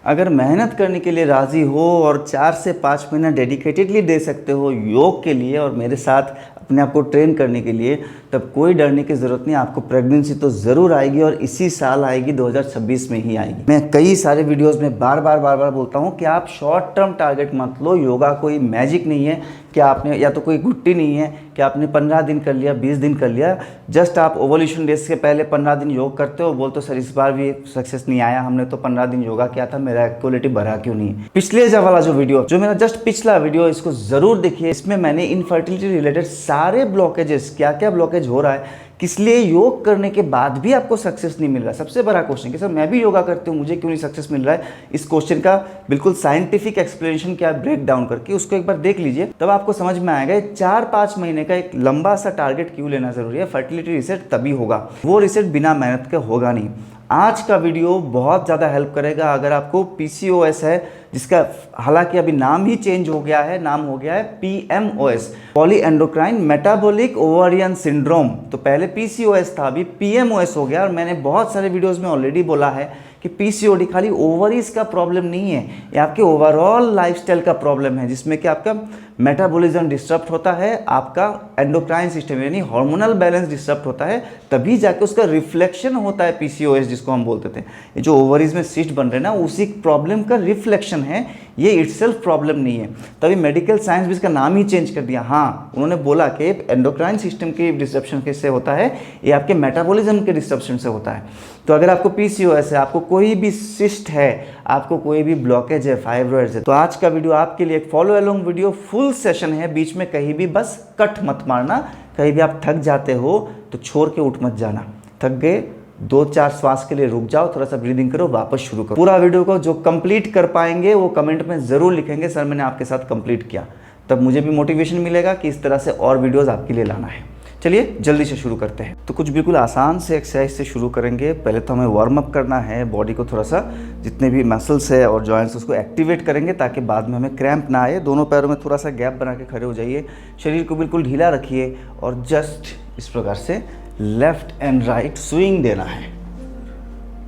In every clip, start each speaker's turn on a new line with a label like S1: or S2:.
S1: अगर मेहनत करने के लिए राज़ी हो और 4 से 5 महीना डेडिकेटेडली दे सकते हो योग के लिए और मेरे साथ अपने आप को ट्रेन करने के लिए, तब कोई डरने की ज़रूरत नहीं। आपको प्रेगनेंसी तो ज़रूर आएगी और इसी साल आएगी, 2026 में ही आएगी। मैं कई सारे वीडियोस में बार बार बोलता हूँ कि आप शॉर्ट टर्म टारगेट मत लो। योगा कोई मैजिक नहीं है कि आपने, या तो कोई गुट्टी नहीं है कि आपने 15 दिन कर लिया, 20 दिन कर लिया। जस्ट आप ओवोल्यूशन डेज के पहले 15 दिन योग करते हो, बोलते हो सर इस बार भी सक्सेस नहीं आया, हमने तो 15 दिन योगा किया था, मेरा क्वालिटी बढ़ा क्यों नहीं। पिछले वाला जो वीडियो, जो मेरा जस्ट पिछला वीडियो, इसको ज़रूर देखिए। इसमें मैंने इनफर्टिलिटी रिलेटेड सारे ब्लॉकेजेस, क्या क्या ब्लॉकेज हो रहा है, किस लिए योग करने के बाद भी आपको सक्सेस नहीं मिल रहा। सबसे बड़ा क्वेश्चन कि सर मैं भी योगा करती हूँ, मुझे क्यों नहीं सक्सेस मिल रहा है। इस क्वेश्चन का बिल्कुल साइंटिफिक एक्सप्लेनेशन क्या, ब्रेक डाउन करके उसको एक बार देख लीजिए, तब आपको समझ में आएगा 4-5 महीने का एक लंबा सा टारगेट क्यों लेना जरूरी है। फर्टिलिटी रिसेट तभी होगा, वो रिसेट बिना मेहनत के होगा नहीं। आज का वीडियो बहुत ज़्यादा हेल्प करेगा अगर आपको पीसीओएस है, जिसका हालांकि अभी नाम ही चेंज हो गया है, नाम हो गया है PMOS, poly endocrine metabolic ovarian syndrome. तो पहले पीसीओएस था, अभी पीएमओएस हो गया। और मैंने बहुत सारे वीडियोस में ऑलरेडी बोला है कि पीसीओडी खाली ओवरीज का प्रॉब्लम नहीं है, ये आपके ओवरऑल लाइफस्टाइल का प्रॉब्लम है, जिसमें कि आपका मेटाबॉलिज्म डिस्टर्ब होता है, आपका एंडोक्राइन सिस्टम यानी हार्मोनल बैलेंस डिस्टर्ब होता है, तभी जाके उसका रिफ्लेक्शन होता है पीसीओएस, जिसको हम बोलते थे। ये जो ओवरीज में सिस्ट बन रहे हैं ना, उसी प्रॉब्लम का रिफ्लेक्शन है, ये इटसेल्फ प्रॉब्लम नहीं है। तभी मेडिकल साइंस भी इसका नाम ही चेंज कर दिया। हाँ, उन्होंने बोला कि एंडोक्राइन सिस्टम की डिस्टर्बन किससे होता है, ये आपके मेटाबॉलिज्म के डिस्टर्बन से होता है। तो अगर आपको पीसीओएस है, आपको कोई भी सिस्ट है, आपको कोई भी ब्लॉकेज है, फाइब्रॉइड्स है, तो आज का वीडियो आपके लिए एक follow along video, full session है। बीच में कहीं भी बस कट मत मारना। कहीं भी आप थक जाते हो तो छोड़ के उठ मत जाना। थक गए, 2-4 श्वास के लिए रुक जाओ, थोड़ा सा ब्रीदिंग करो, वापस शुरू करो। पूरा वीडियो को जो कंप्लीट कर पाएंगे वो कमेंट में ज़रूर लिखेंगे सर मैंने आपके साथ कंप्लीट किया, तब मुझे भी मोटिवेशन मिलेगा कि इस तरह से और वीडियोस आपके लिए लाना है। चलिए जल्दी से शुरू करते हैं। तो कुछ बिल्कुल आसान से एक्सरसाइज से शुरू करेंगे। पहले तो हमें वार्म अप करना है, बॉडी को थोड़ा सा, जितने भी मसल्स है और जॉइंट्स उसको एक्टिवेट करेंगे ताकि बाद में हमें क्रैम्प ना आए। दोनों पैरों में थोड़ा सा गैप बना के खड़े हो जाइए, शरीर को बिल्कुल ढीला रखिए और जस्ट इस प्रकार से लेफ्ट एंड राइट स्विंग देना है।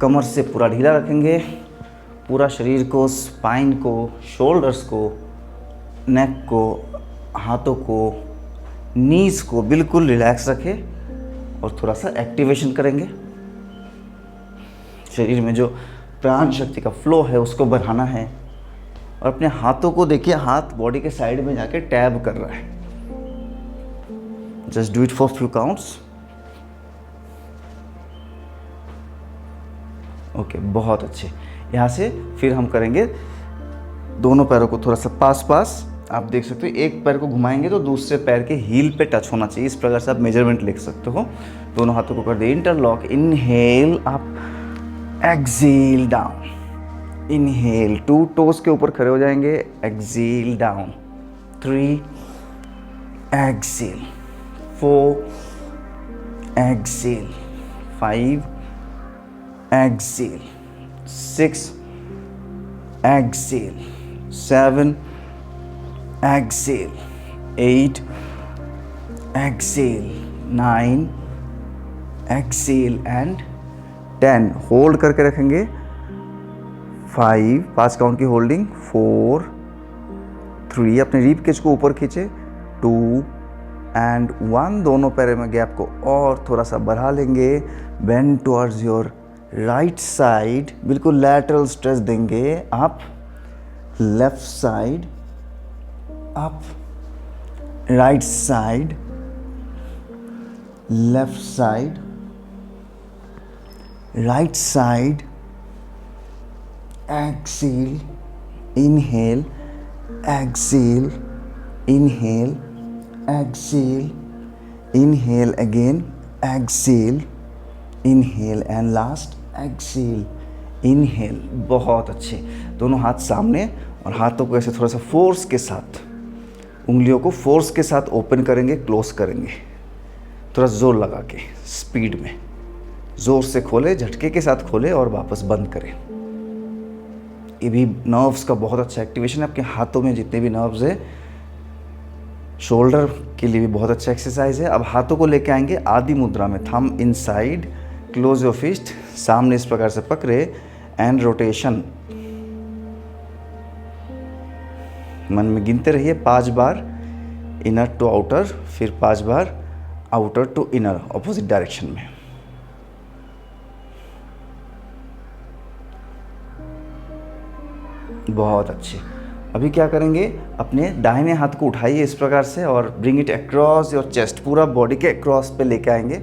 S1: कमर से पूरा ढीला रखेंगे, पूरा शरीर को, स्पाइन को, शोल्डर्स को, नेक को, हाथों को, नीज को बिल्कुल रिलैक्स रखें और थोड़ा सा एक्टिवेशन करेंगे। शरीर में जो प्राण शक्ति का फ्लो है उसको बढ़ाना है। और अपने हाथों को देखिए, हाथ बॉडी के साइड में जाके टैब कर रहा है। Just do it for few counts. Okay, बहुत अच्छे। यहाँ से फिर हम करेंगे दोनों पैरों को थोड़ा सा पास आप देख सकते हो, एक पैर को घुमाएंगे तो दूसरे पैर के हील पे टच होना चाहिए। इस प्रकार से आप मेजरमेंट लिख सकते हो। दोनों हाथों को कर दे interlock, inhale up, exhale down, inhale, 2 toes के ऊपर खड़े हो जाएंगे, exhale down, 3 exhale, 4 exhale, 5 exhale, 6 exhale, 7 exhale, 8 exhale, 9 exhale and 10 hold करके रखेंगे। 5 काउंट की होल्डिंग, 4 3, अपने रीप केज को ऊपर खींचे, 2 एंड 1। दोनों पैरों में गैप को और थोड़ा सा बढ़ा लेंगे। Bend towards your right side, बिल्कुल लैटरल स्ट्रेच देंगे। Up, left side, up, right side, left side, right side, exhale, inhale, exhale, inhale, exhale, inhale again, exhale, inhale and last exhale, inhale। बहुत अच्छे। दोनों हाथ सामने और हाथों को ऐसे थोड़ा सा फोर्स के साथ, उंगलियों को फोर्स के साथ ओपन करेंगे, क्लोज करेंगे, थोड़ा जोर लगा के, स्पीड में जोर से खोले, झटके के साथ खोले और वापस बंद करें। ये भी नर्व्स का बहुत अच्छा एक्टिवेशन है। आपके हाथों में जितने भी नर्व्स है, शोल्डर के लिए भी बहुत अच्छा एक्सरसाइज है। अब हाथों को लेके आएंगे आदि मुद्रा में, thumb inside, close your fist, सामने इस प्रकार से पकड़े एंड रोटेशन। मन में गिनते रहिए 5 बार इनर टू आउटर, फिर 5 बार outer to inner opposite direction में। बहुत अच्छे। अभी क्या करेंगे, अपने दाहिने हाथ को उठाइए इस प्रकार से और bring it across your chest, पूरा बॉडी के अक्रॉस पे लेके आएंगे।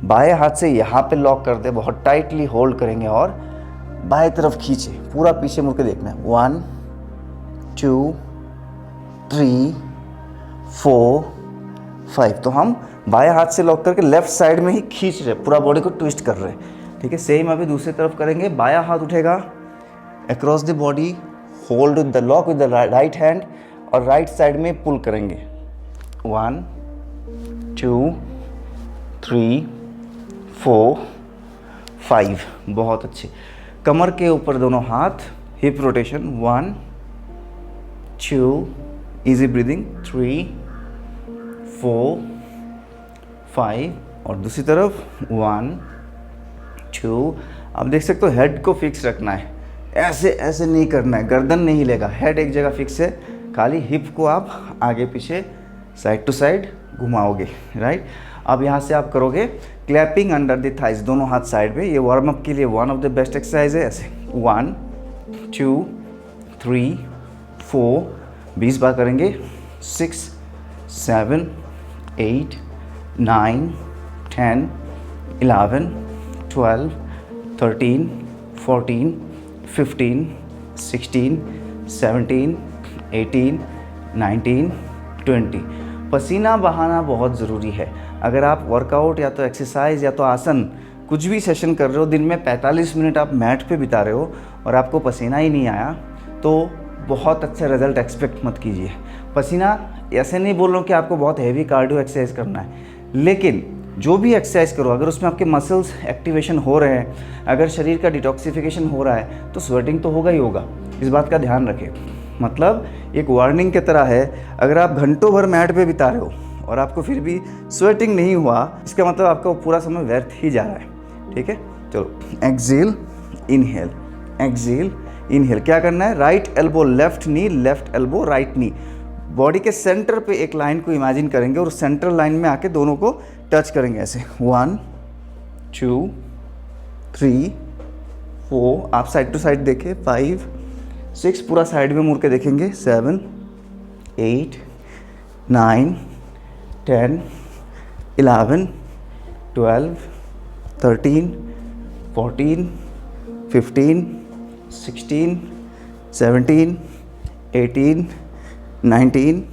S1: बाएं हाथ से यहाँ पे लॉक कर दे, बहुत टाइटली होल्ड करेंगे और बाएं तरफ खींचे, पूरा पीछे मुड़ के देखना है। 1 2 3 4 5। तो हम बाएं हाथ से लॉक करके लेफ्ट साइड में ही खींच रहे, पूरा बॉडी को ट्विस्ट कर रहे हैं। ठीक है, सेम अभी दूसरी तरफ करेंगे। बायां हाथ उठेगा across the body, hold the lock with the right hand और राइट साइड में पुल करेंगे। 1 2 3 4 5। बहुत अच्छे। कमर के ऊपर दोनों हाथ, हिप रोटेशन। 1 2, easy breathing. 3 4 5 और दूसरी तरफ 1 2। आप देख सकते हो हेड को फिक्स रखना है, ऐसे ऐसे नहीं करना है, गर्दन नहीं हिलेगा, हेड एक जगह फिक्स है। खाली हिप को आप आगे पीछे साइड टू साइड घुमाओगे, राइट। अब यहाँ से आप करोगे क्लैपिंग अंडर द थाइज, दोनों हाथ साइड पे। ये वार्म अप के लिए one of the best exercise है। ऐसे 1 2 3 4, 20 बार करेंगे। 6 7 8 9 10 11 12 13 14 15 16 17 18 19 20। पसीना बहाना बहुत ज़रूरी है। अगर आप वर्कआउट या तो एक्सरसाइज या तो आसन कुछ भी सेशन कर रहे हो, दिन में 45 मिनट आप मैट पे बिता रहे हो और आपको पसीना ही नहीं आया, तो बहुत अच्छा रिजल्ट एक्सपेक्ट मत कीजिए। पसीना ऐसे नहीं बोल रहा हूँ कि आपको बहुत हैवी कार्डियो एक्सरसाइज करना है, लेकिन जो भी एक्सरसाइज करो अगर उसमें आपके मसल्स एक्टिवेशन हो रहे हैं, अगर शरीर का डिटॉक्सिफिकेशन हो रहा है, तो स्वेटिंग तो होगा ही होगा। इस बात का ध्यान रखें। मतलब एक वार्निंग की तरह है, अगर आप घंटों भर मैट पे बिता रहे हो और आपको फिर भी स्वेटिंग नहीं हुआ, इसका मतलब आपका पूरा समय व्यर्थ ही जा रहा है। ठीक है, चलो एक्सेल इनहेल, एक्सेल इनहेल। क्या करना है, राइट एल्बो लेफ्ट नी, left elbow right knee. Body के सेंटर पे एक लाइन को इमेजिन करेंगे और सेंटर लाइन में आके दोनों को टच करेंगे ऐसे। 1 2 3 4, आप साइड टू साइड देखें। 5 6, पूरा साइड में मुड़ के देखेंगे। 7 8 9 10 11 12 13 14 15 16 17 18 19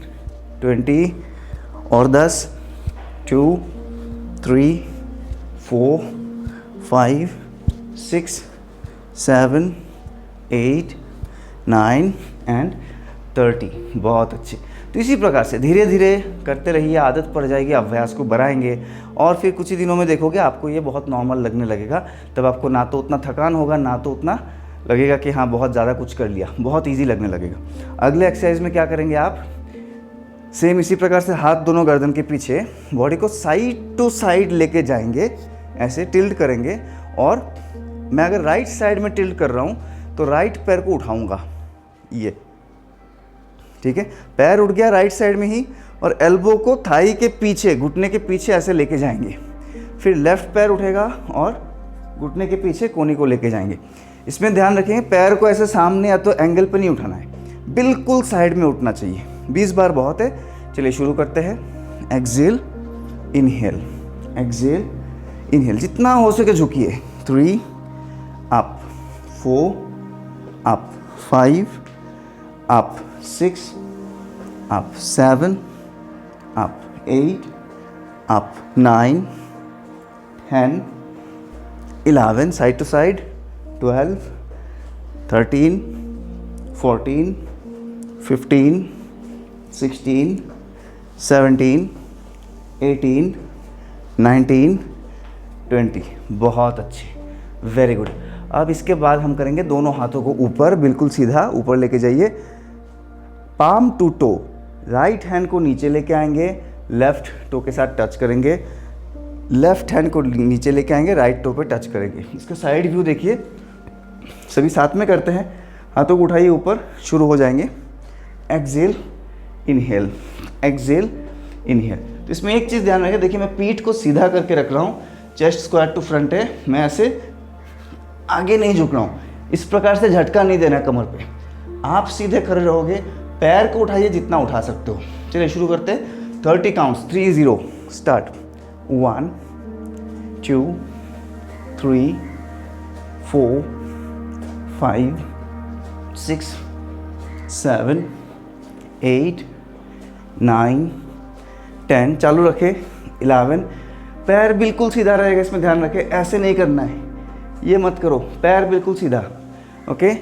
S1: 20 और 10 2 3 4 5 6 7 8 9 एंड 30। बहुत अच्छे। तो इसी प्रकार से धीरे धीरे करते रहिए, आदत पड़ जाएगी, अभ्यास को बढ़ाएंगे और फिर कुछ ही दिनों में देखोगे आपको ये बहुत नॉर्मल लगने लगेगा। तब आपको ना तो उतना थकान होगा, ना तो उतना लगेगा कि हाँ बहुत ज़्यादा कुछ कर लिया, बहुत इजी लगने लगेगा। अगले एक्सरसाइज में क्या करेंगे आप, सेम इसी प्रकार से हाथ दोनों गर्दन के पीछे, बॉडी को साइड टू साइड लेके जाएंगे, ऐसे टिल्ट करेंगे। और मैं अगर राइट साइड में टिल्ट कर रहा हूँ तो राइट पैर को उठाऊंगा, ये ठीक है, पैर उठ गया राइट साइड में ही, और एल्बो को थाई के पीछे, घुटने के पीछे ऐसे लेके जाएंगे। फिर लेफ्ट पैर उठेगा और घुटने के पीछे कोनी को लेके जाएंगे। इसमें ध्यान रखेंगे पैर को ऐसे सामने या तो एंगल पे नहीं उठाना है, बिल्कुल साइड में उठना चाहिए। 20 बार बहुत है। चलिए शुरू करते हैं। एक्सेल इनहेल, एक्सेल इनहेल, जितना हो सके झुकिए। 3 up, 4 up, 5 up, 6 up, 7 up, 8 up, 9 10 11, side to side, 12 13 14 15 16 17 18 19 20। बहुत अच्छे, वेरी गुड। अब इसके बाद हम करेंगे दोनों हाथों को ऊपर, बिल्कुल सीधा ऊपर लेके जाइए, palm to toe. Right hand को नीचे लेके आएंगे, लेफ्ट टो के साथ टच करेंगे, लेफ्ट हैंड को नीचे लेके आएंगे, राइट टो पे टच करेंगे। इसका साइड व्यू देखिए, सभी साथ में करते हैं। हाथों को उठाइए ऊपर, शुरू हो जाएंगे। Exhale, inhale, exhale, inhale. तो इसमें एक चीज़ ध्यान रखें, देखिए मैं पीठ को सीधा करके रख रहा हूँ, चेस्ट स्क्वायर टू फ्रंट है, मैं ऐसे आगे नहीं झुक रहा हूँ, इस प्रकार से झटका नहीं देना कमर पे। आप सीधे खड़े रहोगे, पैर को उठाइए जितना उठा सकते हो। चलिए शुरू करते हैं, 30 काउंट्स, 30 स्टार्ट। 1 2 3 4 5 6 7 8 9 10, चालू रखे। 11, पैर बिल्कुल सीधा रहेगा, इसमें ध्यान रखें, ऐसे नहीं करना है, ये मत करो, पैर बिल्कुल सीधा। ओके,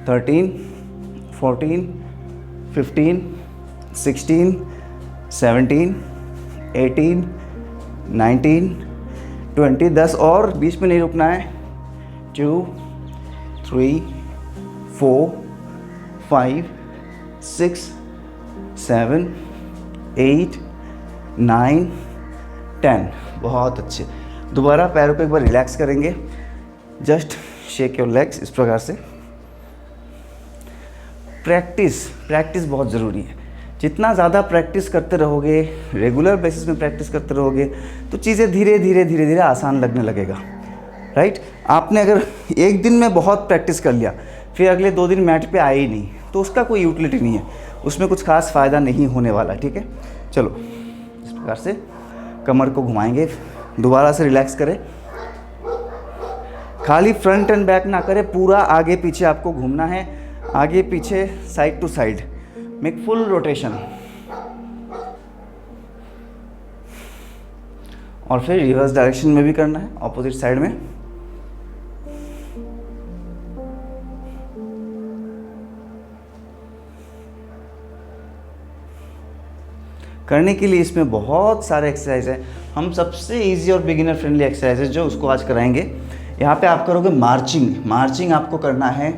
S1: 13 14 15 16 17 18 19 20, 10 और, बीच में नहीं रुकना है। 2 3 4 5 6 7 8 9 10, बहुत अच्छे। दोबारा पैरों को एक बार रिलैक्स करेंगे, जस्ट शेक योर लेग्स, इस प्रकार से। प्रैक्टिस बहुत ज़रूरी है। जितना ज़्यादा प्रैक्टिस करते रहोगे, रेगुलर बेसिस में प्रैक्टिस करते रहोगे, तो चीज़ें धीरे धीरे आसान लगने लगेगा, राइट। आपने अगर एक दिन में बहुत प्रैक्टिस कर लिया, फिर अगले 2 दिन मैट पे आए ही नहीं, तो उसका कोई यूटिलिटी नहीं है, उसमें कुछ खास फ़ायदा नहीं होने वाला, ठीक है। चलो इस प्रकार से कमर को घुमाएंगे, दोबारा से रिलैक्स करें, खाली फ्रंट एंड बैक ना करें, पूरा आगे पीछे आपको घूमना है, आगे पीछे, side to side, make full rotation, और फिर रिवर्स डायरेक्शन में भी करना है, ऑपोजिट साइड में। करने के लिए इसमें बहुत सारे एक्सरसाइज हैं, हम सबसे इजी और बिगिनर फ्रेंडली एक्सरसाइज जो उसको आज कराएंगे। यहाँ पे आप करोगे मार्चिंग आपको करना है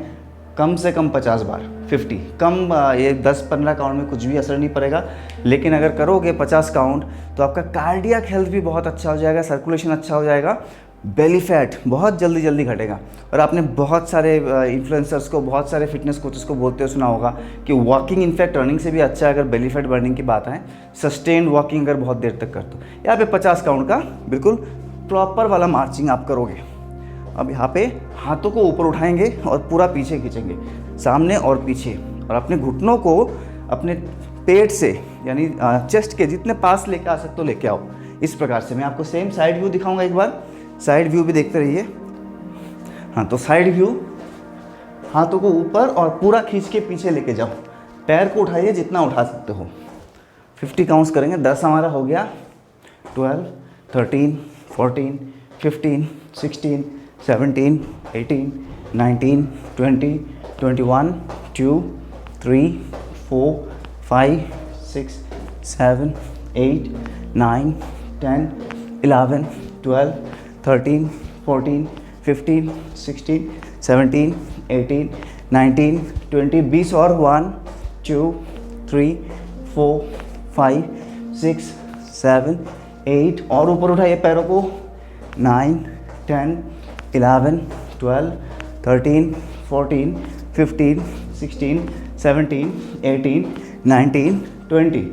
S1: कम से कम 50 बार, 50 कम, ये 10-15 काउंट में कुछ भी असर नहीं पड़ेगा, लेकिन अगर करोगे 50 काउंट तो आपका कार्डियक हेल्थ भी बहुत अच्छा हो जाएगा, सर्कुलेशन अच्छा हो जाएगा, बेली फैट बहुत जल्दी घटेगा। और आपने बहुत सारे इन्फ्लुएंसर्स को, बहुत सारे फिटनेस कोचेस को बोलते हुए सुना होगा कि वॉकिंग इनफैक्ट रनिंग से भी अच्छा है अगर बेली फैट बर्निंग की बात है, सस्टेन्ड वॉकिंग अगर बहुत देर तक कर तो। यहाँ पे 50 काउंट का बिल्कुल प्रॉपर वाला मार्चिंग आप करोगे। अब यहाँ पे हाथों को ऊपर उठाएंगे और पूरा पीछे खींचेंगे, सामने और पीछे, और अपने घुटनों को अपने पेट से यानी चेस्ट के जितने पास लेके आ सकते हो लेके आओ, इस प्रकार से। मैं आपको सेम साइड व्यू दिखाऊंगा, एक बार साइड व्यू भी देखते रहिए। हाँ, तो साइड व्यू, हाथों को ऊपर और पूरा खींच के पीछे लेके जाओ, पैर को उठाइए जितना उठा सकते हो। 50 काउंट्स करेंगे, 10 हमारा हो गया, 12 13 14 15 16 17 18 19 20 21 2 3 4 5 6 7 8 9 10 11 12 13 14 15 16 17 18 19 20, 20 और, 1 2 3 4 5 6 7 8, और ऊपर उठाइए पैरों को, 9 10 11 12 13 14 15 16 17 18 19 20,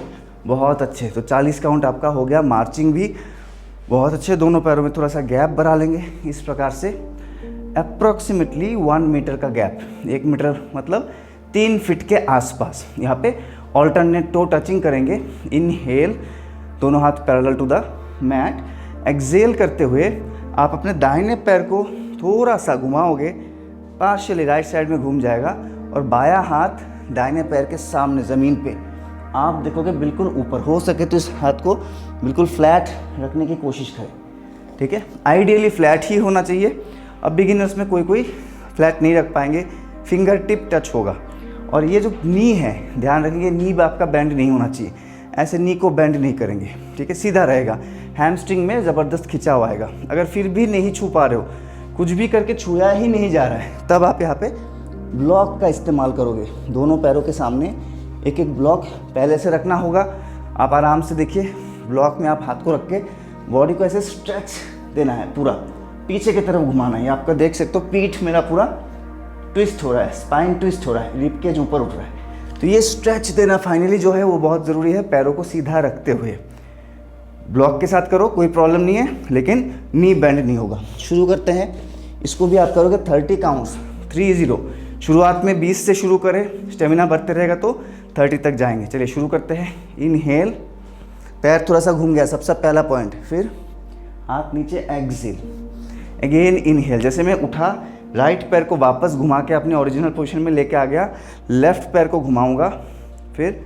S1: बहुत अच्छे। तो 40 काउंट आपका हो गया। मार्चिंग भी बहुत अच्छे, दोनों पैरों में थोड़ा सा गैप बढ़ा लेंगे इस प्रकार से, अप्रॉक्सीमेटली 1 मीटर का गैप, 1 मीटर मतलब 3 फीट के आसपास। यहाँ पे ऑल्टरनेट टो टचिंग करेंगे, इनहेल, दोनों हाथ parallel to the mat, exhale करते हुए आप अपने दाहिने पैर को थोड़ा सा घुमाओगे, पार्शियली राइट साइड में घूम जाएगा, और बायां हाथ दाहिने पैर के सामने ज़मीन पे आप देखोगे बिल्कुल ऊपर। हो सके तो इस हाथ को बिल्कुल फ्लैट रखने की कोशिश करें, ठीक है, आइडियली फ्लैट ही होना चाहिए। अब बिगिनर्स में कोई फ्लैट नहीं रख पाएंगे, फिंगर टिप टच होगा। और ये जो नी है, ध्यान रखेंगे नी आपका बेंड नहीं होना चाहिए, ऐसे नी को बेंड नहीं करेंगे, ठीक है, सीधा रहेगा, हैमस्ट्रिंग में ज़बरदस्त खिंचाव आएगा। अगर फिर भी नहीं छू पा रहे हो, कुछ भी करके छुआ ही नहीं जा रहा है, तब आप यहाँ पे ब्लॉक का इस्तेमाल करोगे। दोनों पैरों के सामने एक एक ब्लॉक पहले से रखना होगा। आप आराम से देखिए, ब्लॉक में आप हाथ को रख के बॉडी को ऐसे स्ट्रेच देना है, पूरा पीछे की तरफ घुमाना है। आपका देख सकते हो पीठ मेरा पूरा ट्विस्ट हो रहा है, स्पाइन ट्विस्ट हो रहा है, रिब केज ऊपर उठ रहा है। तो ये स्ट्रेच देना फाइनली जो है वो बहुत ज़रूरी है, पैरों को सीधा रखते हुए। ब्लॉक के साथ करो, कोई प्रॉब्लम नहीं है, लेकिन नी बेंड नहीं होगा। शुरू करते हैं। इसको भी आप करोगे 30 काउंट्स, 30। शुरुआत में 20 से शुरू करें, स्टेमिना बढ़ते रहेगा तो 30 तक जाएंगे। चलिए शुरू करते हैं। इनहेल, पैर थोड़ा सा घूम गया, सबसे पहला पॉइंट। फिर हाथ नीचे, एक्सेल। अगेन इनहेल, जैसे मैं उठा, राइट पैर को वापस घुमा के अपने ओरिजिनल पोजीशन में लेके आ गया, लेफ्ट पैर को घुमाऊंगा, फिर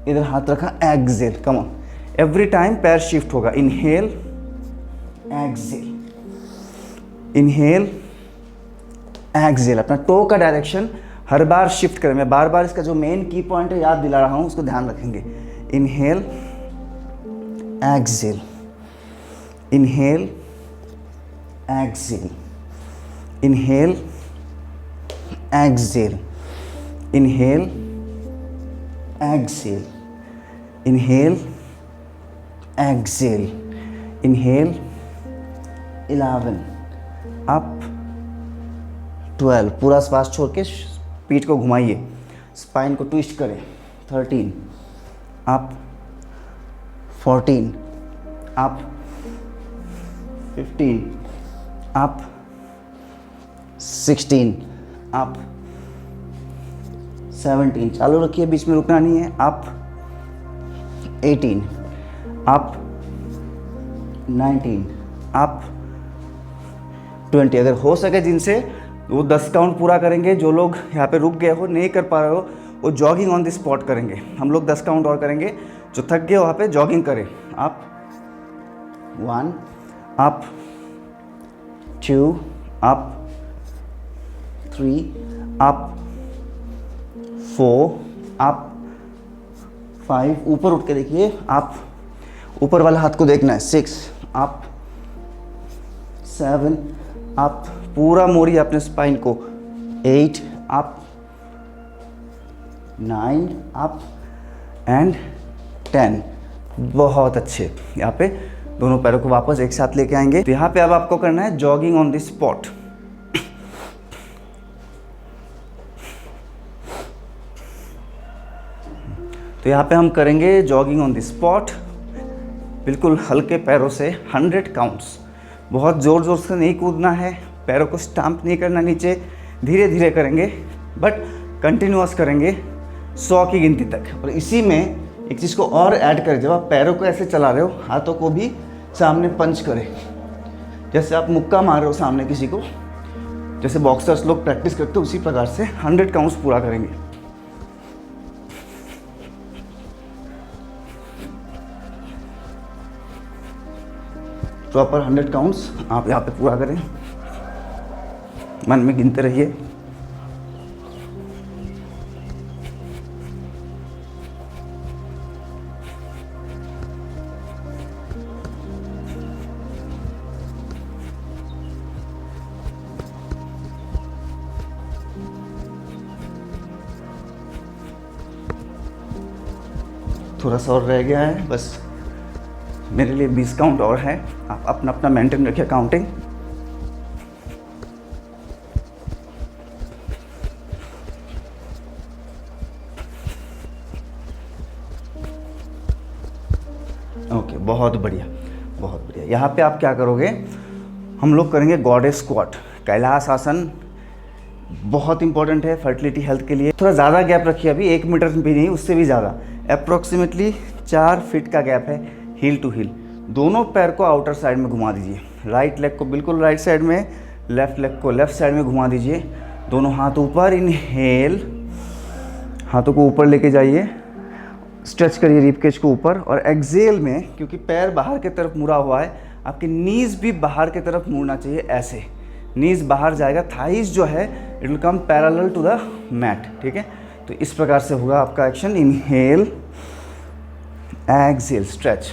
S1: इधर हाथ रखा, exhale. Come on, every time पैर शिफ्ट होगा। Inhale, exhale, inhale, exhale. अपना टो का डायरेक्शन हर बार शिफ्ट करें। मैं बार बार इसका जो मेन की पॉइंट है याद दिला रहा हूँ, उसको ध्यान रखेंगे। Inhale, exhale, inhale, exhale, inhale, exhale, inhale, exhale, inhale, exhale, inhale, 11 up, 12। पूरा श्वास छोड़ के पीठ को घुमाइए, स्पाइन को ट्विस्ट करें। 13 अप, 14 अप, 15 अप, 16 अप, 17। चालू रखिए, बीच में रुकना नहीं है। Up, 18 up, 19 up, 20। अगर हो सके जिनसे वो 10 काउंट पूरा करेंगे। जो लोग यहाँ पे रुक गए हो, नहीं कर पा रहे हो, वो जॉगिंग ऑन द स्पॉट करेंगे। हम लोग 10 काउंट और करेंगे। जो थक गए वहाँ पे जॉगिंग करें। Up, 1 up, 2 up, 3 up, 4 up, 5। ऊपर उठ के देखिए, अप, ऊपर वाला हाथ को देखना है। 6 अप, 7 अप, पूरा मोड़िए अपने स्पाइन को। 8 अप, 9 अप एंड 10। बहुत अच्छे। यहाँ पे दोनों पैरों को वापस एक साथ लेके आएंगे। तो यहाँ पे अब आपको करना है जॉगिंग ऑन द स्पॉट। तो यहाँ पे हम करेंगे जॉगिंग ऑन द स्पॉट, बिल्कुल हल्के पैरों से 100 काउंट्स। बहुत ज़ोर ज़ोर से नहीं कूदना है, पैरों को स्टंप नहीं करना नीचे, धीरे धीरे करेंगे, बट कंटिन्यूअस करेंगे 100 की गिनती तक। और इसी में एक चीज़ को और ऐड करें, जब आप पैरों को ऐसे चला रहे हो, हाथों को भी सामने पंच करें, जैसे आप मुक्का मार रहे हो सामने किसी को, जैसे बॉक्सर्स लोग प्रैक्टिस करते हो, उसी प्रकार से 100 काउंट्स पूरा करेंगे। प्रॉपर 100 काउंट्स आप यहाँ पे पूरा करें, मन में गिनते रहिए। थोड़ा सा और रह गया है, बस मेरे लिए 20 काउंट और है। आप अपना अपना मेंटेन रखिए काउंटिंग। ओके, बहुत बढ़िया, बहुत बढ़िया। यहाँ पे आप क्या करोगे, हम लोग करेंगे गॉडेस स्क्वाट, कैलाश आसन। बहुत इंपॉर्टेंट है फर्टिलिटी हेल्थ के लिए। थोड़ा ज़्यादा गैप रखिए, अभी 1 मीटर भी नहीं, उससे भी ज़्यादा, अप्रॉक्सीमेटली 4 फीट का गैप है हील टू हील। दोनों पैर को आउटर साइड में घुमा दीजिए। राइट लेग को बिल्कुल राइट साइड में, लेफ्ट लेग को लेफ्ट साइड में घुमा दीजिए। दोनों हाथ ऊपर, इनहेल, हाथों को ऊपर लेके जाइए, स्ट्रेच करिए रिबकेज को ऊपर। और एक्सेल में, क्योंकि पैर बाहर की तरफ मुड़ा हुआ है, आपकी नीज़ भी बाहर की तरफ मुड़ना चाहिए। ऐसे नीज़ बाहर जाएगा, थाइज जो है it will come parallel to the mat. ठीक है, तो इस प्रकार से होगा आपका एक्शन। Inhale, Excel, stretch.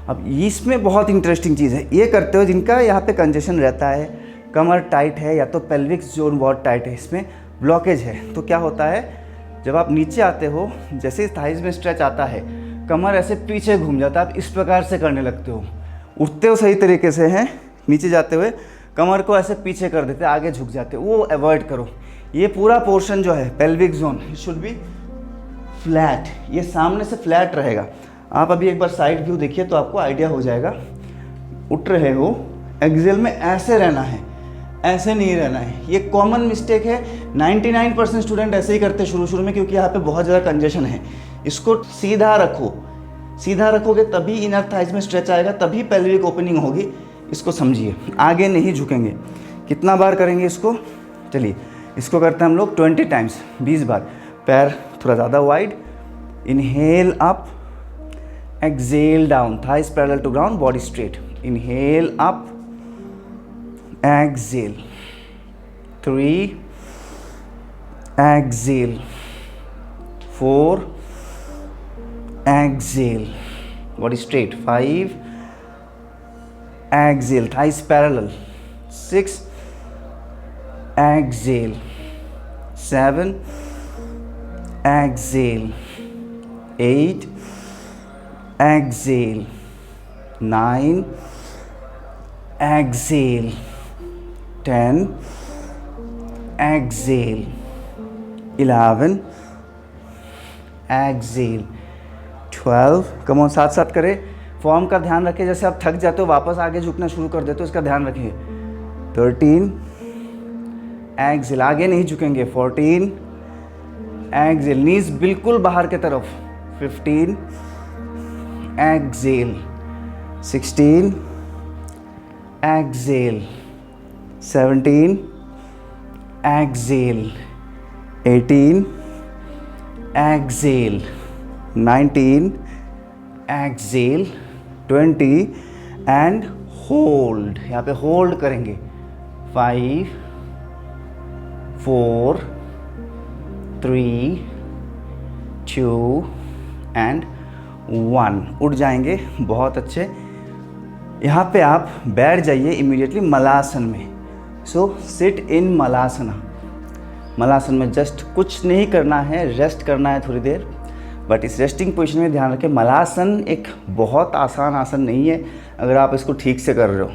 S1: अब इसमें बहुत इंटरेस्टिंग चीज़ है, ये करते हो जिनका यहाँ पे कंजेशन रहता है, कमर टाइट है या तो पेल्विक जोन बहुत टाइट है, इसमें ब्लॉकेज है, तो क्या होता है, जब आप नीचे आते हो, जैसे थाइज में स्ट्रेच आता है, कमर ऐसे पीछे घूम जाता है, आप इस प्रकार से करने लगते हो। उठते हो सही तरीके से हैं, नीचे जाते हुए कमर को ऐसे पीछे कर देते, आगे झुक जाते हो, वो अवॉइड करो। ये पूरा पोर्शन जो है pelvic zone, it should be flat, ये सामने से फ्लैट रहेगा। आप अभी एक बार साइड व्यू देखिए तो आपको आइडिया हो जाएगा। उठ रहे हो, एक्सेल में ऐसे रहना है, ऐसे नहीं रहना है। ये कॉमन मिस्टेक है, 99% स्टूडेंट ऐसे ही करते हैं शुरू शुरू में, क्योंकि यहाँ पे बहुत ज़्यादा कंजेशन है। इसको सीधा रखो, सीधा रखोगे तभी इनर थाइज में स्ट्रेच आएगा, तभी पेल्विक ओपनिंग होगी। इसको समझिए, आगे नहीं झुकेंगे। कितना बार करेंगे इसको? चलिए इसको करते हैं हम लोग 20 टाइम्स, 20 बार। पैर थोड़ा ज़्यादा wide, inhale up, exhale down, thighs parallel to ground, body straight. Inhale up, exhale, 3, exhale, 4, exhale, body straight, 5, exhale, thighs parallel, 6, exhale, 7, exhale, 8, exhale, 9, exhale, 10, exhale, 11, exhale, 12। Come on, साथ साथ करें। फॉर्म का ध्यान रखें, जैसे आप थक जाते हो वापस आगे झुकना शुरू कर देते हो, इसका ध्यान रखिए। 13, एक्सेल, आगे नहीं झुकेंगे। 14, एक्सेल, नीज बिल्कुल बाहर की तरफ। 15, exhale, 16, exhale, 17, exhale, 18, exhale, 19, exhale, 20 and hold. यहाँ पे होल्ड करेंगे। 5, 4, 3, 2 एंड 1। उठ जाएंगे, बहुत अच्छे। यहाँ पे आप बैठ जाइए इमीडिएटली मलासन में। So sit in मलासना। मलासन में जस्ट कुछ नहीं करना है, रेस्ट करना है थोड़ी देर। बट इस रेस्टिंग पोजीशन में ध्यान रखें, मलासन एक बहुत आसान आसन नहीं है अगर आप इसको ठीक से कर रहे हो।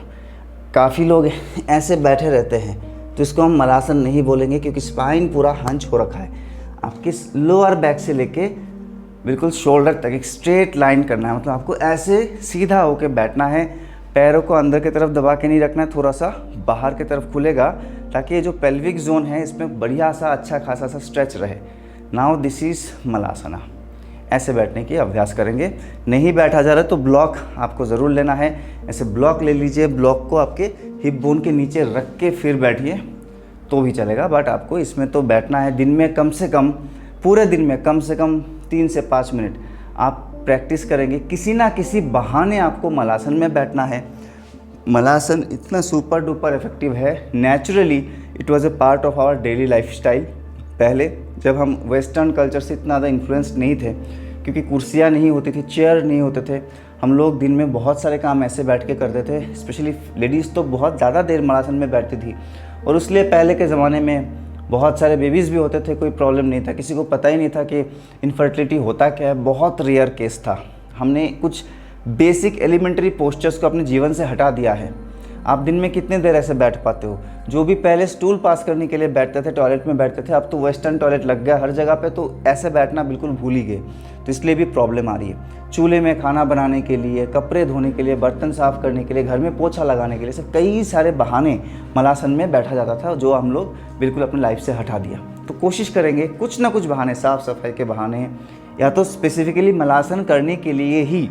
S1: काफ़ी लोग ऐसे बैठे रहते हैं, तो इसको हम मलासन नहीं बोलेंगे, क्योंकि स्पाइन पूरा हंच हो रखा है। आपके लोअर बैक से लेके बिल्कुल शोल्डर तक एक स्ट्रेट लाइन करना है, मतलब आपको ऐसे सीधा होकर बैठना है। पैरों को अंदर की तरफ दबा के नहीं रखना है, थोड़ा सा बाहर की तरफ खुलेगा, ताकि ये जो पेल्विक जोन है इसमें बढ़िया सा अच्छा खासा सा स्ट्रेच रहे। Now this is malasana. ऐसे बैठने की अभ्यास करेंगे। नहीं बैठा जा रहा तो ब्लॉक आपको ज़रूर लेना है। ऐसे ब्लॉक ले लीजिए, ब्लॉक को आपके हिप बोन के नीचे रख के फिर बैठिए तो भी चलेगा। बट आपको इसमें तो बैठना है। दिन में कम से कम, पूरे दिन में कम से कम 3 से 5 मिनट आप प्रैक्टिस करेंगे। किसी ना किसी बहाने आपको मलासन में बैठना है। मलासन इतना सुपर डुपर इफेक्टिव है। Naturally it was a part of our daily lifestyle. पहले जब हम वेस्टर्न कल्चर से इतना ज़्यादा इन्फ्लुएंस नहीं थे, क्योंकि कुर्सियाँ नहीं होती थी, चेयर नहीं होते थे, हम लोग दिन में बहुत सारे काम ऐसे बैठ के करते थे। स्पेशली लेडीज़ तो बहुत ज़्यादा देर मलासन में बैठती थी, और इसलिए पहले के ज़माने में बहुत सारे बेबीज़ भी होते थे, कोई प्रॉब्लम नहीं था। किसी को पता ही नहीं था कि इनफर्टिलिटी होता क्या है, बहुत रेयर केस था। हमने कुछ बेसिक एलिमेंट्री पोस्चर्स को अपने जीवन से हटा दिया है। आप दिन में कितने देर ऐसे बैठ पाते हो? जो भी पहले स्टूल पास करने के लिए बैठते थे, टॉयलेट में बैठते थे, अब तो वेस्टर्न टॉयलेट लग गया हर जगह पे, तो ऐसे बैठना बिल्कुल भूल ही गए। तो इसलिए भी प्रॉब्लम आ रही है। चूल्हे में खाना बनाने के लिए, कपड़े धोने के लिए, बर्तन साफ़ करने के लिए, घर में पोछा लगाने के लिए, सब कई सारे बहाने मलासन में बैठा जाता था, जो हम लोग बिल्कुल अपनी लाइफ से हटा दिया। तो कोशिश करेंगे कुछ ना कुछ बहाने, साफ़ सफाई के बहाने, या तो स्पेसिफिकली मलासन करने के लिए ही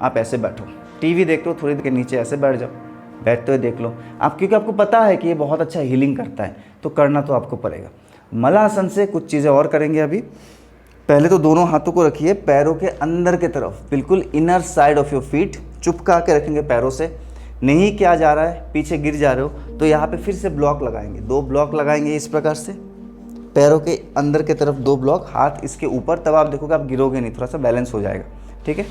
S1: आप ऐसे बैठो। टीवी देख लो, थोड़ी देर के नीचे ऐसे बैठ जाओ, बैठते हुए देख लो आप, क्योंकि आपको पता है कि ये बहुत अच्छा हीलिंग करता है, तो करना तो आपको पड़ेगा। मलासन से कुछ चीज़ें और करेंगे अभी। पहले तो दोनों हाथों को रखिए पैरों के अंदर के तरफ, बिल्कुल inner side of your feet. चुपका के रखेंगे पैरों से, नहीं क्या जा रहा है, पीछे गिर जा रहे हो तो यहाँ पे फिर से ब्लॉक लगाएंगे। 2 ब्लॉक लगाएंगे इस प्रकार से, पैरों के अंदर के तरफ 2 ब्लॉक, हाथ इसके ऊपर, तब आप देखोगे आप गिरोगे नहीं, थोड़ा सा बैलेंस हो जाएगा। ठीक है,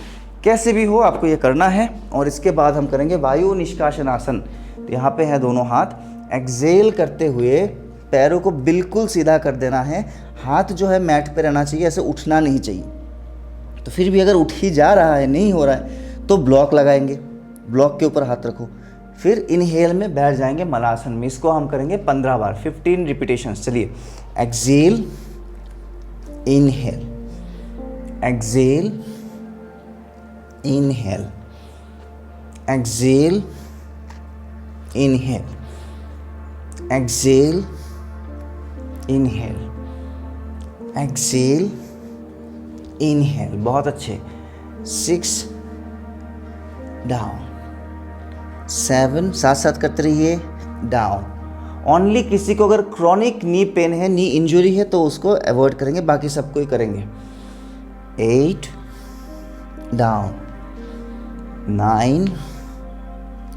S1: कैसे भी हो आपको ये करना है। और इसके बाद हम करेंगे वायु निष्कासन आसन। तो यहाँ पे है दोनों हाथ, एक्सेल करते हुए पैरों को बिल्कुल सीधा कर देना है। हाथ जो है मैट पे रहना चाहिए, ऐसे उठना नहीं चाहिए। तो फिर भी अगर उठ ही जा रहा है, नहीं हो रहा है, तो ब्लॉक लगाएंगे, ब्लॉक के ऊपर हाथ रखो, फिर इनहेल में बैठ जाएंगे मलासन में। इसको हम करेंगे 15 बार, 15 रिपीटेशंस। चलिए, exhale, inhale, exhale, inhale, exhale, inhale, exhale, inhale, exhale, inhale. बहुत अच्छे. 6 डाउन, 7 साथ साथ करते रहिए, डाउन. ओनली किसी को अगर क्रॉनिक नी पेन है, नी इंजरी है तो उसको अवॉइड करेंगे, बाकी सबको ही करेंगे. 8 down, 9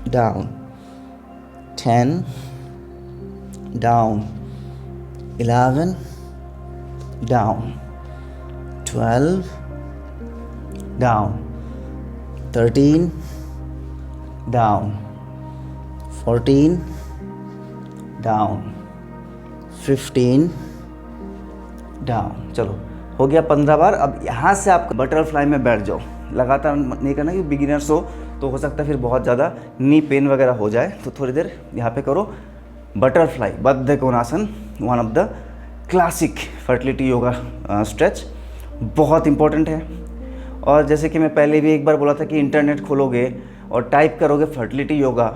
S1: down, 10 down, 11 down, 12 down, 13 down, 14 down, 15 down. चलो हो गया 15 बार. अब यहाँ से आप बटरफ्लाई में बैठ जाओ. लगातार नहीं करना, कि बिगिनर्स हो तो हो सकता है फिर बहुत ज़्यादा नी पेन वगैरह हो जाए. तो थोड़ी देर यहाँ पे करो बटरफ्लाई, बद्ध कोणासन, one of the classic fertility yoga stretch. बहुत इंपॉर्टेंट है. और जैसे कि मैं पहले भी एक बार बोला था कि इंटरनेट खोलोगे और टाइप करोगे फर्टिलिटी योगा,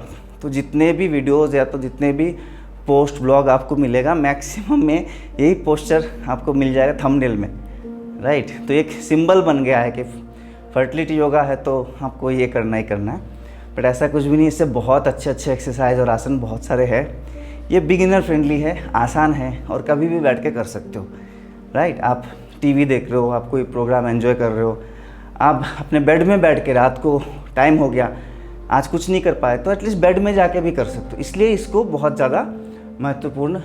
S1: तो जितने भी वीडियोज़ या तो जितने भी पोस्ट ब्लॉग आपको मिलेगा, मैक्सिमम में यही पोस्चर आपको मिल जाएगा थंबनेल में, राइट. तो एक सिंबल बन गया है कि फर्टिलिटी योगा है तो आपको ये करना ही करना है. बट ऐसा कुछ भी नहीं. इससे बहुत अच्छे अच्छे एक्सरसाइज और आसन बहुत सारे हैं. ये बिगिनर फ्रेंडली है, आसान है और कभी भी बैठ के कर सकते हो, राइट. आप टीवी देख रहे हो, आप कोई प्रोग्राम एंजॉय कर रहे हो, आप अपने बेड में बैठ के, रात को टाइम हो गया, आज कुछ नहीं कर पाए, तो एटलीस्ट बेड में जाके भी कर सकते हो. इसलिए इसको बहुत ज़्यादा महत्वपूर्ण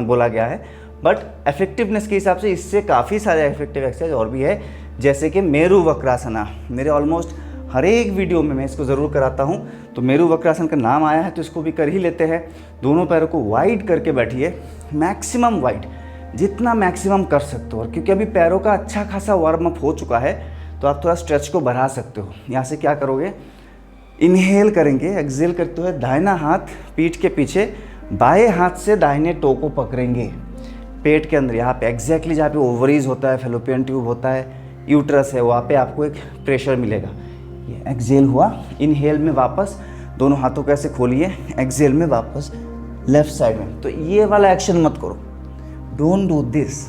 S1: बोला गया है. बट इफेक्टिवनेस के हिसाब से इससे काफ़ी सारे इफेक्टिव एक्सरसाइज और भी है, जैसे कि मेरु वक्रासना. मेरे ऑलमोस्ट हर एक वीडियो में मैं इसको ज़रूर कराता हूँ. तो मेरु वक्रासन का नाम आया है तो इसको भी कर ही लेते हैं. दोनों पैरों को वाइड करके बैठिए, मैक्सिमम वाइड, जितना मैक्सिमम कर सकते हो. और क्योंकि अभी पैरों का अच्छा खासा वार्म अप हो चुका है तो आप थोड़ा स्ट्रेच को बढ़ा सकते हो. यहाँ से क्या करोगे, इनहेल करेंगे, एक्सहेल करते हुए दाहिना हाथ पीठ के पीछे, बाएं हाथ से दाहिने टो को पकड़ेंगे पेट के अंदर, यहाँ पे एग्जैक्टली जहाँ पे ओवरीज होता है, फेलोपियन ट्यूब होता है, यूट्रस है, वहाँ पे आपको एक प्रेशर मिलेगा. ये एक्सहेल हुआ. इनहेल में वापस दोनों हाथों को ऐसे खोलिए, एक्सहेल में वापस लेफ्ट साइड में. तो ये वाला एक्शन मत करो, डोंट डू दिस,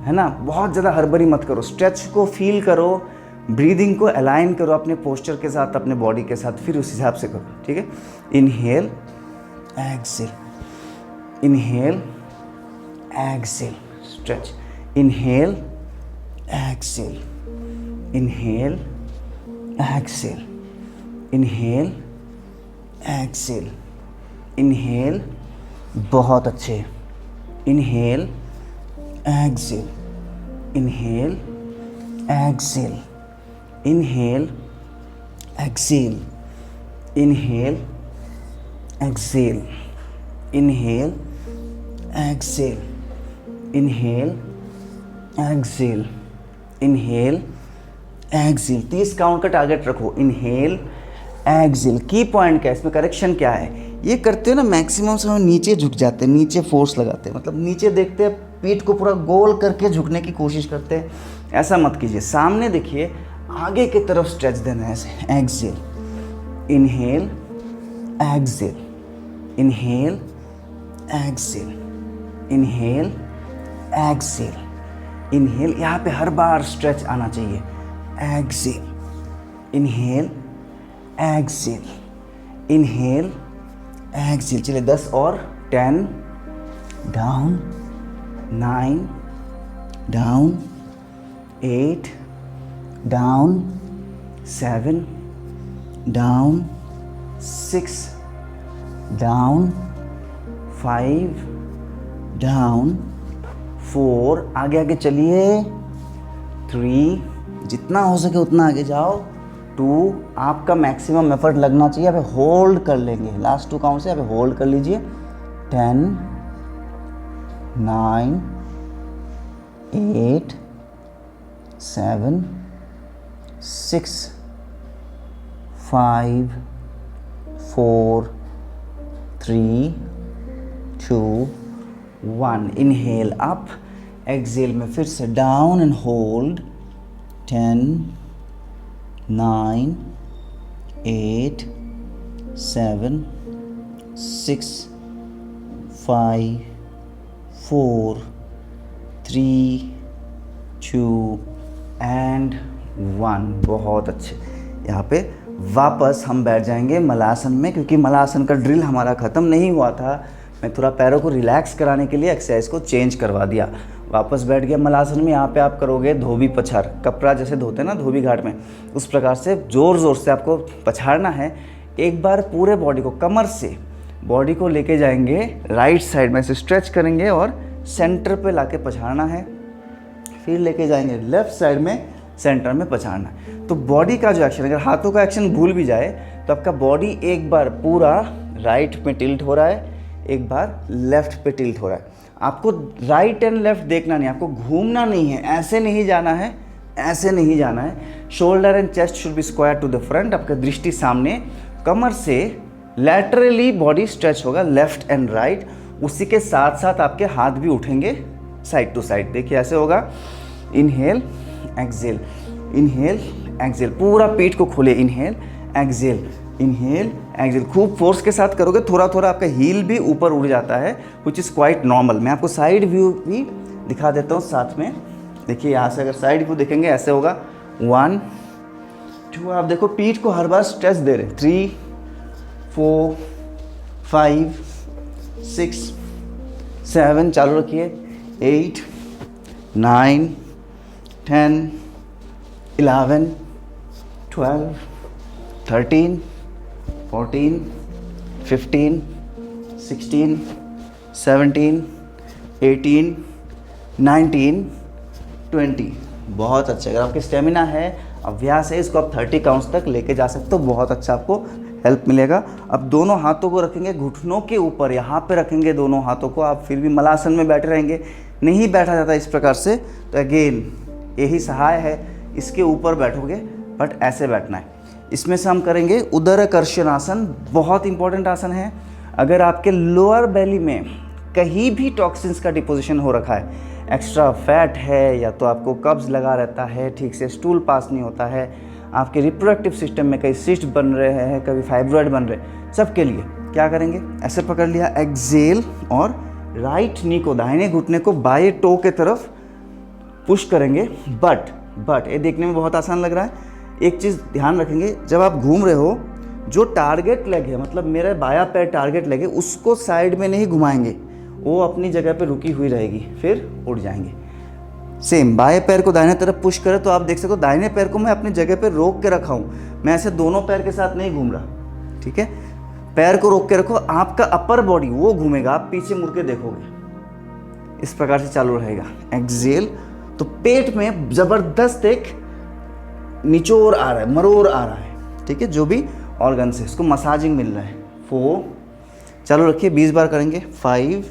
S1: है ना. बहुत ज़्यादा हड़बड़ी मत करो. स्ट्रेच को फील करो, ब्रीदिंग को अलाइन करो अपने पोस्चर के साथ, अपने बॉडी के साथ, फिर उस हिसाब से करो, ठीक है. Inhale, exhale, inhale, exhale, stretch, inhale, exhale, inhale, exhale, inhale, exhale, inhale. बहुत अच्छे. Inhale, exhale, inhale, exhale, inhale, exhale, inhale, exhale, inhale, exhale, inhale, exhale, inhale, exhale. 30 count का टारगेट रखो. Inhale, exhale. की पॉइंट क्या है इसमें, correction क्या है, ये करते हो ना मैक्सिमम समय नीचे झुक जाते हैं, नीचे फोर्स लगाते हैं, मतलब नीचे देखते हैं, पीठ को पूरा गोल करके झुकने की कोशिश करते हैं. ऐसा मत कीजिए. सामने देखिए, आगे की तरफ स्ट्रेच देना है ऐसे. Exhale, inhale, exhale, inhale, exhale, inhale, exhale, inhale. यहाँ पे हर बार स्ट्रेच आना चाहिए. Exhale, inhale, exhale, inhale, exhale. चलिए 10 और. 10 down, 9 down, 8 down, 7 down, 6 down, 5 down, 4. आगे आगे चलिए. 3, जितना हो सके उतना आगे जाओ. 2, आपका मैक्सिमम एफर्ट लगना चाहिए. यहाँ पे होल्ड कर लेंगे, लास्ट 2 काउंट से यहाँ पे होल्ड कर लीजिए. 10 9 8 7 6 5 4 3 2 1. इनहेल अप, एक्सहेल में फिर से डाउन एंड होल्ड, 10, 9, 8, 7, 6, 5, 4, 3, 2 एंड 1। बहुत अच्छे। यहाँ पे वापस हम बैठ जाएंगे मलासन में, क्योंकि मलासन का ड्रिल हमारा ख़त्म नहीं हुआ था। मैं थोड़ा पैरों को रिलैक्स कराने के लिए एक्सरसाइज को चेंज करवा दिया। वापस बैठ गया मलासन में। यहाँ पे आप करोगे धोबी पछाड़, कपड़ा जैसे धोते हैं ना धोबी घाट में, उस प्रकार से ज़ोर ज़ोर से आपको पछाड़ना है। एक बार पूरे बॉडी को, कमर से बॉडी को लेके जाएंगे राइट साइड में से स्ट्रेच करेंगे और सेंटर पे लाके पछाड़ना है। फिर लेके जाएंगे लेफ्ट साइड में, सेंटर में पछाड़ना है। तो बॉडी का जो एक्शन, अगर हाथों का एक्शन भूल भी जाए तो आपका बॉडी एक बार पूरा राइट में टिल्ट हो रहा है, एक बार लेफ्ट पे टिल्ट हो रहा है। आपको राइट एंड लेफ्ट देखना नहीं, आपको घूमना नहीं है, ऐसे नहीं जाना है, ऐसे नहीं जाना है। Shoulder and chest should be square to the front, आपका दृष्टि सामने, कमर से लैटरली बॉडी स्ट्रेच होगा लेफ्ट एंड राइट। उसी के साथ साथ आपके हाथ भी उठेंगे साइड टू साइड। देखिए ऐसे होगा, इनहेल एक्सेल, इनहेल एक्सेल, पूरा पेट को खोले, इनहेल एक्सेल, इनहेल एक्सेल। खूब फोर्स के साथ करोगे, थोड़ा थोड़ा आपका हील भी ऊपर उड़ जाता है, विच इज़ क्वाइट नॉर्मल। मैं आपको साइड व्यू भी दिखा देता हूँ साथ में। देखिए यहाँ से अगर साइड व्यू देखेंगे ऐसे होगा, 1 2, आप देखो पीठ को हर बार स्ट्रेच दे रहे, 3 4 5 6 7, चालू रखिए, 8 9 10 11 12 13 14 15 16 17 18 19 20। बहुत अच्छा। अगर आपके स्टेमिना है, अभ्यास है, इसको आप 30 काउंट्स तक लेके जा सकते हो। बहुत अच्छा आपको हेल्प मिलेगा। अब दोनों हाथों को रखेंगे घुटनों के ऊपर, यहाँ पे रखेंगे दोनों हाथों को। आप फिर भी मलासन में बैठे रहेंगे, नहीं बैठा जाता इस प्रकार से, तो अगेन यही सहाय है, इसके ऊपर बैठोगे बट ऐसे बैठना है। इसमें से हम करेंगे उदरकर्षण आसन, बहुत इंपॉर्टेंट आसन है। अगर आपके लोअर बेली में कहीं भी टॉक्सिन्स का डिपोजिशन हो रखा है, एक्स्ट्रा फैट है, या तो आपको कब्ज लगा रहता है, ठीक से स्टूल पास नहीं होता है, आपके रिप्रोडक्टिव सिस्टम में कई सिस्ट बन रहे हैं, कभी फाइब्रॉइड बन रहे हैं, सबके लिए क्या करेंगे, ऐसे पकड़ लिया एक्सेल और राइट नी को, दाहिने घुटने को बाएं टो के तरफ पुश करेंगे। बट ये देखने में बहुत आसान लग रहा है। एक चीज़ ध्यान रखेंगे, जब आप घूम रहे हो, जो टारगेट लेग है, मतलब मेरा बायां पैर टारगेट लेग है, उसको साइड में नहीं घुमाएंगे, वो अपनी जगह पे रुकी हुई रहेगी, फिर उड़ जाएंगे। सेम बाएं पैर को दाहिने तरफ पुश करें तो आप देख सकते हो दाहिने पैर को मैं अपनी जगह पे रोक के रखा हूँ, मैं ऐसे दोनों पैर के साथ नहीं घूम रहा, ठीक है। पैर को रोक के रखो, आपका अपर बॉडी वो घूमेगा, आप पीछे मुड़ के देखोगे, इस प्रकार से चालू रहेगा। एक्सेल, तो पेट में जबरदस्त एक निचोड़ आ रहा है, मरोड़ आ रहा है, ठीक है, जो भी ऑर्गन से इसको मसाजिंग मिल रहा है। 4, चालू रखिए, 20 बार करेंगे। 5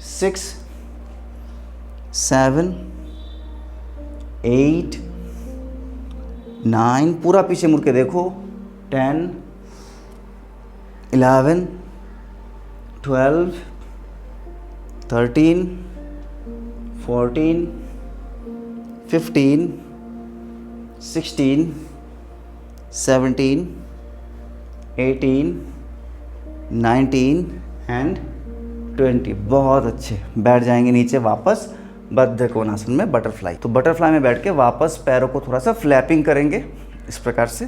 S1: 6 7 8 9, पूरा पीछे मुड़ के देखो, 10 11 12 13 14 15 16 17 18 19 एंड 20। बहुत अच्छे। बैठ जाएंगे नीचे वापस बद्ध कोणासन में, बटरफ्लाई। तो बटरफ्लाई में बैठ के वापस पैरों को थोड़ा सा फ्लैपिंग करेंगे इस प्रकार से,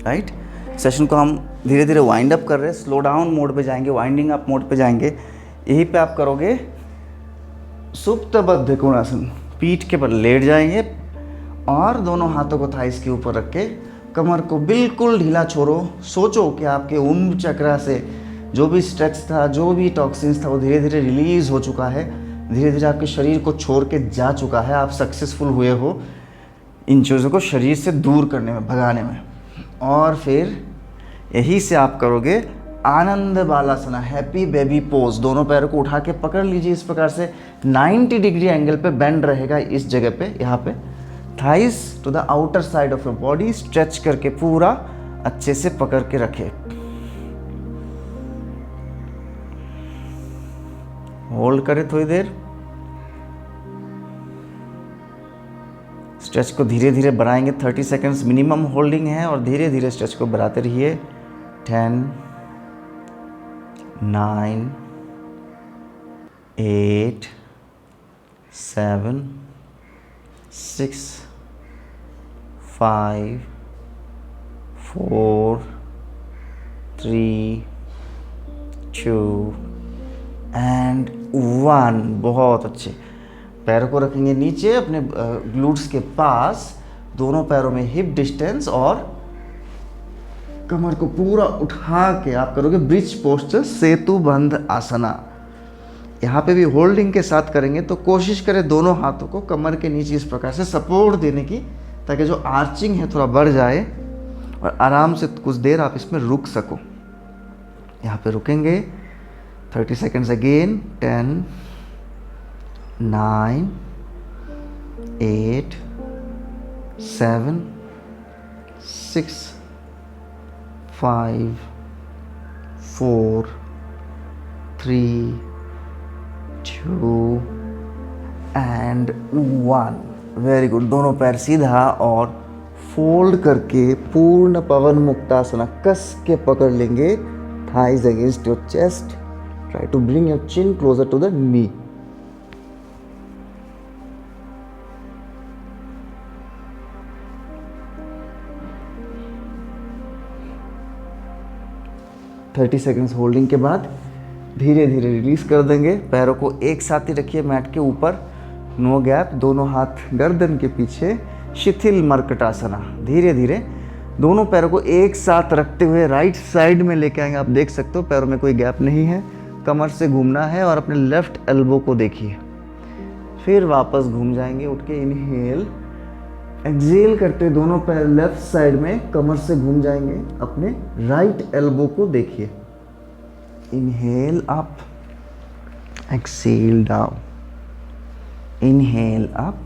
S1: राइट। सेशन को हम धीरे धीरे वाइंड अप कर रहे हैं, स्लो डाउन मोड पे जाएंगे, वाइंडिंग अप मोड पे जाएंगे। यहीं पे आप करोगे सुप्त बद्ध कोणासन, पीठ के पर लेट जाएंगे और दोनों हाथों को थाइस के ऊपर रख के कमर को बिल्कुल ढीला छोड़ो। सोचो कि आपके उम्ब चक्र से जो भी स्ट्रेच था, जो भी टॉक्सिन्स था, वो धीरे धीरे रिलीज हो चुका है, धीरे धीरे आपके शरीर को छोड़ के जा चुका है। आप सक्सेसफुल हुए हो इन चीज़ों को शरीर से दूर करने में, भगाने में। और फिर यही से आप करोगे आनंद बालासना, हैप्पी बेबी पोज। दोनों पैरों को उठा के पकड़ लीजिए इस प्रकार से, 90 डिग्री एंगल पे बेंड रहेगा इस जगह पे, यहाँ पे। Thighs to the outer side of your body, stretch करके पूरा अच्छे से पकड़ के रखे। होल्ड करें थोड़ी देर। स्ट्रेच को धीरे धीरे बढ़ाएंगे। 30 सेकेंड्स मिनिमम होल्डिंग है और धीरे धीरे स्ट्रेच को बढ़ाते रहिए। 10, 9, 8, 7, 6, 5, 4, 3, 2 एंड 1। बहुत अच्छे। पैरों को रखेंगे नीचे अपने ग्लूट्स के पास, दोनों पैरों में हिप डिस्टेंस, और कमर को पूरा उठा के आप करोगे ब्रिज पोस्चर, सेतु बंध आसना। यहाँ पे भी होल्डिंग के साथ करेंगे, तो कोशिश करें दोनों हाथों को कमर के नीचे इस प्रकार से सपोर्ट देने की, ताकि जो आर्चिंग है थोड़ा बढ़ जाए और आराम से कुछ देर आप इसमें रुक सको। यहाँ पे रुकेंगे 30 seconds again. 10, 9, 8, 7, 6, 5, 4, 3, 2 and 1। Very good. दोनों पैर सीधा और फोल्ड करके पूर्ण पवन मुक्तासना कस के पकड़ लेंगे। Thighs against your chest. Try to bring your chin closer to the knee. Thirty seconds holding के बाद धीरे धीरे रिलीज कर देंगे। पैरों को एक साथ ही रखिए मैट के ऊपर, नो गैप। दोनों हाथ गर्दन के पीछे, शिथिल मर्कटासना। धीरे धीरे दोनों पैरों को एक साथ रखते हुए राइट साइड में लेके आएंगे। आप देख सकते हो पैरों में कोई गैप नहीं है। कमर से घूमना है और अपने लेफ्ट एल्बो को देखिए। फिर वापस घूम जाएंगे उठ के। इनहेल, एक्सहेल करते दोनों पैर लेफ्ट साइड में कमर से घूम जाएंगे। अपने राइट एल्बो को देखिए। Inhale up, exhale down. Inhale up,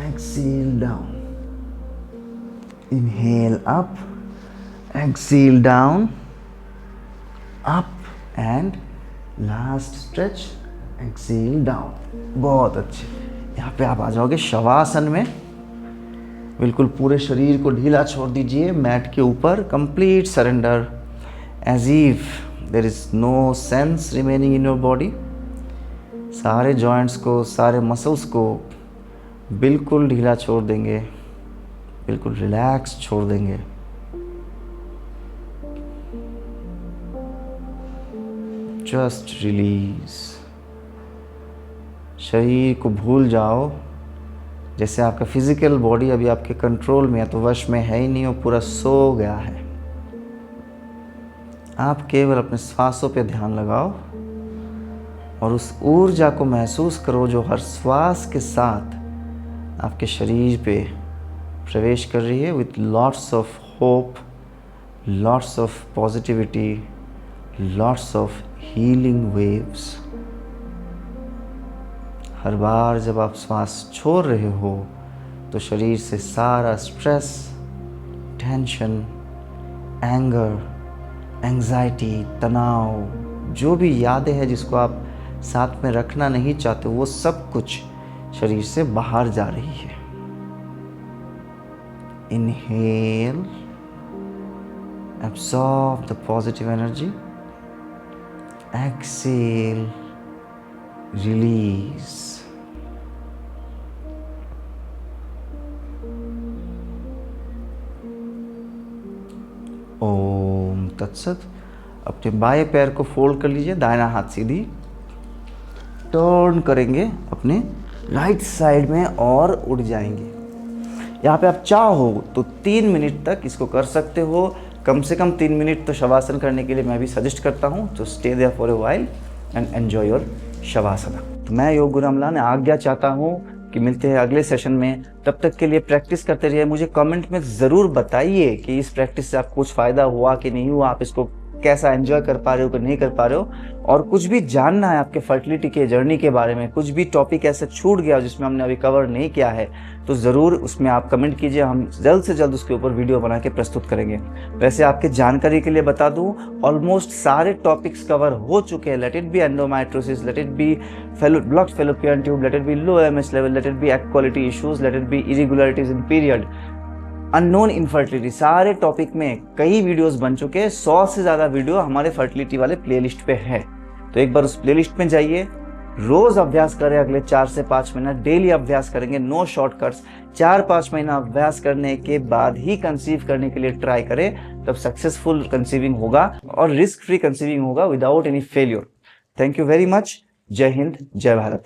S1: exhale down. Inhale up, exhale down, up and last stretch, exhale down. बहुत अच्छे। यहाँ पे आप आ जाओगे शवासन में। बिल्कुल पूरे शरीर को ढीला छोड़ दीजिए मैट के ऊपर। Complete surrender, as if there is no sense remaining in your body. सारे जॉइंट्स को, सारे मसल्स को बिल्कुल ढीला छोड़ देंगे, बिल्कुल रिलैक्स छोड़ देंगे। Just release. शरीर को भूल जाओ, जैसे आपका फिजिकल बॉडी अभी आपके कंट्रोल में है, तो वश में है ही नहीं, वो पूरा सो गया है। आप केवल अपने श्वासों पे ध्यान लगाओ और उस ऊर्जा को महसूस करो जो हर श्वास के साथ आपके शरीर पे प्रवेश कर रही है, with lots of hope, lots of positivity, lots of healing waves. हर बार जब आप श्वास छोड़ रहे हो तो शरीर से सारा स्ट्रेस, टेंशन, एंगर, एंजाइटी, तनाव, जो भी यादें हैं जिसको आप साथ में रखना नहीं चाहते, वो सब कुछ शरीर से बाहर जा रही है। Inhale, absorb the positive energy. Exhale, release. ओम तत्सत। अपने बाएं पैर को फोल्ड कर लीजिए, दाहिना हाथ सीधी। टर्न करेंगे अपने राइट साइड में और उड़ जाएंगे। यहाँ पे आप चाहो तो 3 मिनट तक इसको कर सकते हो। कम से कम 3 मिनट तो शवासन करने के लिए मैं भी सजेस्ट करता हूँ। तो stay there for a while and enjoy your shavasana. तो मैं योग गुरु अमलान आज्ञा चाहता हूँ कि मिलते हैं अगले सेशन में। तब तक के लिए प्रैक्टिस करते रहिए। मुझे कमेंट में ज़रूर बताइए कि इस प्रैक्टिस से आपको कुछ फ़ायदा हुआ कि नहीं हुआ। आप इसको कैसा एंजॉय कर पा रहे हो कि नहीं कर पा रहे हो, और कुछ भी जानना है आपके फर्टिलिटी के जर्नी के बारे में, कुछ भी टॉपिक ऐसे छूट गया जिसमें हमने अभी कवर नहीं किया है, तो ज़रूर उसमें आप कमेंट कीजिए, हम जल्द से जल्द उसके ऊपर वीडियो बना के प्रस्तुत करेंगे। वैसे आपके जानकारी के लिए बता दूं, ऑलमोस्ट सारे टॉपिक्स कवर हो चुके हैं। Let it be endometriosis, let it be blocked fallopian tube, let it be low MH level, let it be egg quality issues, let it be irregularities in period, unknown infertility, सारे topic में कई videos बन चुके हैं। 100 से ज़्यादा video हमारे fertility वाले प्लेलिस्ट पे है, तो एक बार उस प्लेलिस्ट में जाइए, रोज अभ्यास करें। अगले 4 से 5 महीना डेली अभ्यास करेंगे, नो शॉर्टकट्स। 4-5 महीना अभ्यास करने के बाद ही कंसीव करने के लिए ट्राई करें, तब सक्सेसफुल कंसीविंग होगा और रिस्क फ्री कंसीविंग होगा without any failure. Thank you very much. जय हिंद, जय भारत।